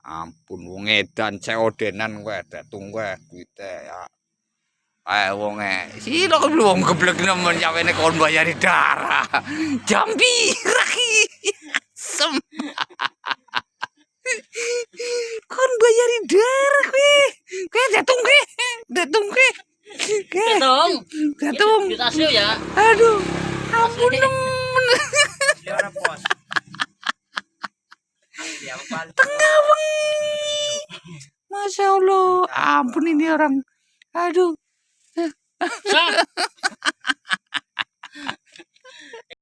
Ampun wong edan ceodenan kowe datung kowe duite ya. Ae wonge sira wong geblek nemen nyawene kon bayari darah. Jambi raki. Sem. Kon bayari darah kowe. Kowe datung kowe. Datung kowe. Datung. Kita asli ya. Aduh. Ampun nemen. Siapa bos? Tengah wengi. Masya Allah. Ampun ini orang. Aduh.